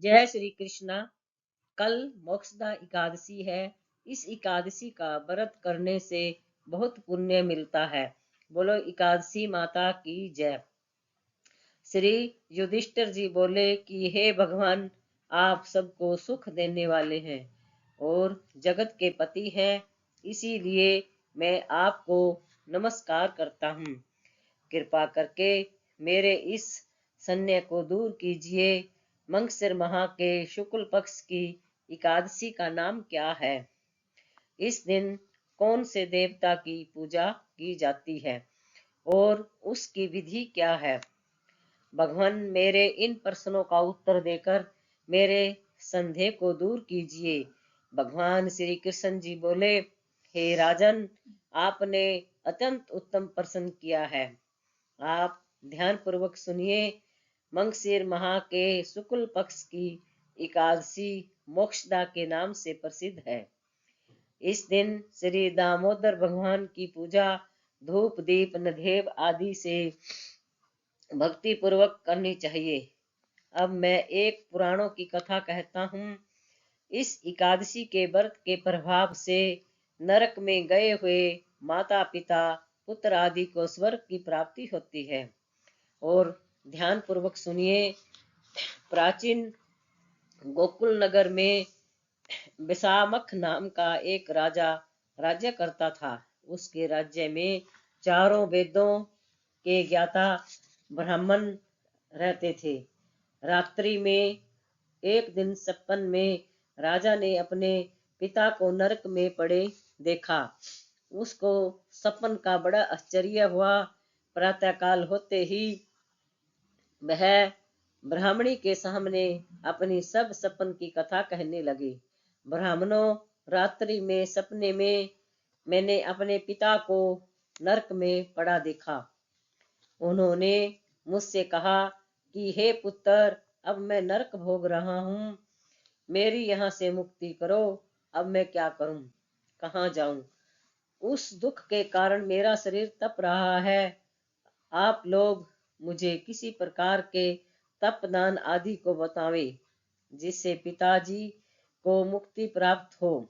जय श्री कृष्णा। कल मोक्षदा एकादशी है। इस एकादशी का व्रत करने से बहुत पुण्य मिलता है। बोलो एकादशी माता की जय। श्री युधिष्ठिर जी बोले कि हे भगवान, आप सबको सुख देने वाले हैं और जगत के पति हैं, इसीलिए मैं आपको नमस्कार करता हूँ। कृपा करके मेरे इस संदेह को दूर कीजिए। मंगशिर माह के शुक्ल पक्ष की एकादशी का नाम क्या है? इस दिन कौन से देवता की पूजा की जाती है और उसकी विधि क्या है? भगवान, मेरे इन प्रश्नों का उत्तर देकर मेरे संदेह को दूर कीजिए। भगवान श्री कृष्ण जी बोले, हे राजन, आपने अत्यंत उत्तम प्रश्न किया है। आप ध्यान पूर्वक सुनिए। मंगशिर माह के शुक्ल पक्ष की एकादशी मोक्षदा के नाम से प्रसिद्ध है। इस दिन श्री दामोदर भगवान की पूजा धूप दीप नैवेद्य आदि से भक्ति पूर्वक करनी चाहिए। अब मैं एक पुराणों की कथा कहता हूँ। इस एकादशी के व्रत के प्रभाव से नरक में गए हुए माता पिता पुत्र आदि को स्वर्ग की प्राप्ति होती है। और ध्यान पूर्वक सुनिए। प्राचीन गोकुल नगर में विशामख नाम का एक राजा राज्य करता था। उसके राज्य में चारों वेदों के ज्ञाता ब्राह्मण रहते थे। रात्रि में एक दिन सपन में राजा ने अपने पिता को नरक में पड़े देखा। उसको सपन का बड़ा आश्चर्य हुआ। प्रातःकाल होते ही वह ब्राह्मणी के सामने अपनी सब सपन की कथा कहने लगे। ब्राह्मणों, रात्रि में सपने में मैंने अपने पिता को नरक में पड़ा देखा। उन्होंने मुझसे कहा कि हे पुत्र, अब मैं नरक भोग रहा हूँ, मेरी यहाँ से मुक्ति करो। अब मैं क्या करूँ, कहाँ जाऊँ? उस दुख के कारण मेरा शरीर तप रहा है। आप लोग मुझे किसी प्रकार के तपदान आदि को बतावे, जिससे पिताजी को मुक्ति प्राप्त हो।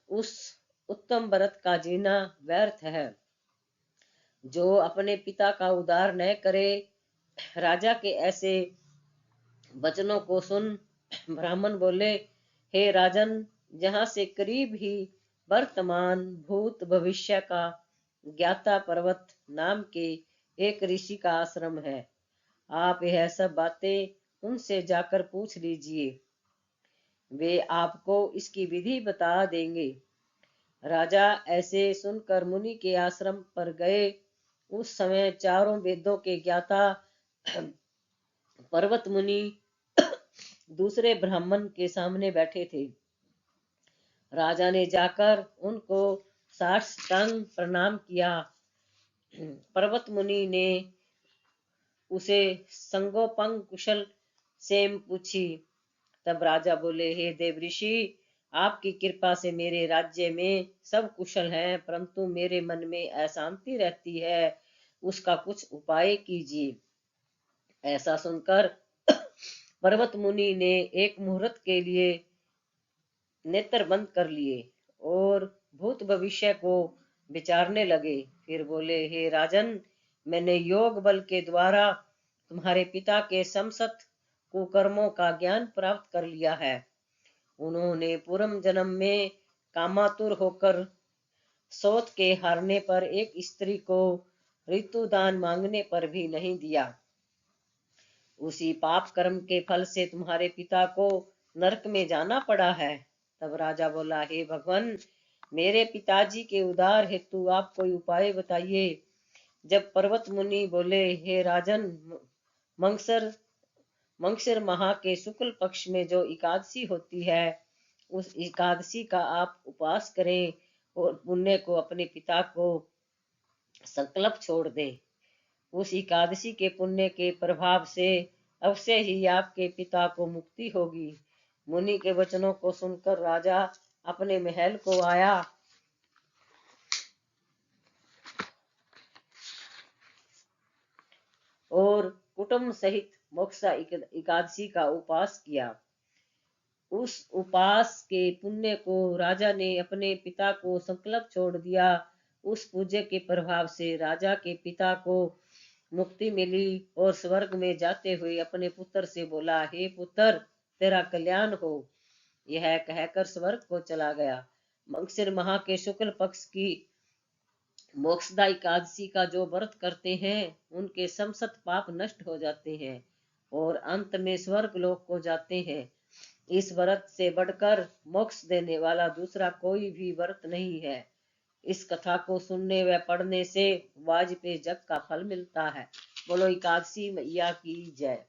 उस उत्तम व्रत का जीना व्यर्थ है जो अपने पिता का उद्धार न करे। राजा के ऐसे वचनों को सुन ब्राह्मण बोले, हे राजन, जहाँ से करीब ही वर्तमान भूत भविष्य का ज्ञाता पर्वत नाम के एक ऋषि का आश्रम है। आप यह सब बातें उनसे जाकर पूछ लीजिए, वे आपको इसकी विधि बता देंगे। राजा ऐसे सुनकर मुनि के आश्रम पर गए। उस समय चारों वेदों के ज्ञाता पर्वत मुनि दूसरे ब्राह्मण के सामने बैठे थे। राजा ने जाकर उनको साष्टांग प्रणाम किया। पर्वत मुनि ने उसे संगोपंग कुशल सेम पूछी। तब राजा बोले, हे देव ऋषि, आपकी कृपा से मेरे राज्य में सब कुशल हैं, परंतु मेरे मन में अशांति रहती है, उसका कुछ उपाय कीजिए। ऐसा सुनकर पर्वत मुनि ने एक मुहूर्त के लिए नेत्र बंद कर लिए और भूत भविष्य को विचारने लगे। फिर बोले, हे राजन, मैंने योग बल के द्वारा तुम्हारे पिता के समस्त कुकर्मों का ज्ञान प्राप्त कर लिया है। उन्होंने पूर्व जन्म में कामातुर होकर सोत के हारने पर एक स्त्री को ऋतुदान मांगने पर भी नहीं दिया। उसी पाप कर्म के फल से तुम्हारे पिता को नरक में जाना पड़ा है। तब राजा बोला, हे भगवान, मेरे पिताजी के उद्धार हेतु आप कोई उपाय बताइए। जब पर्वत मुनि बोले, हे राजन, मंगशिर माह के शुक्ल पक्ष में जो एकादशी होती है, उस एकादशी का आप उपवास करें और पुण्य को अपने पिता को संकल्प छोड़ दें। उस एकादशी के पुण्य के प्रभाव से अवश्य ही आपके पिता को मुक्ति होगी। मुनि के वचनों को सुनकर राजा अपने महल को आया और कुटुंब सहित मोक्षा एकादशी का उपवास किया। उस उपवास के पुण्य को राजा ने अपने पिता को संकल्प छोड़ दिया। उस पूज्य के प्रभाव से राजा के पिता को मुक्ति मिली और स्वर्ग में जाते हुए अपने पुत्र से बोला, हे पुत्र, तेरा कल्याण हो। यह कहकर स्वर्ग को चला गया। मंगशिर माह के शुक्ल पक्ष की मोक्षदा एकादशी का जो व्रत करते हैं उनके समस्त पाप नष्ट हो जाते हैं और अंत में स्वर्ग लोक को जाते हैं। इस व्रत से बढ़कर मोक्ष देने वाला दूसरा कोई भी व्रत नहीं है। इस कथा को सुनने व पढ़ने से वाजपेयी जग का फल मिलता है। बोलो एकादशी मैया की जय।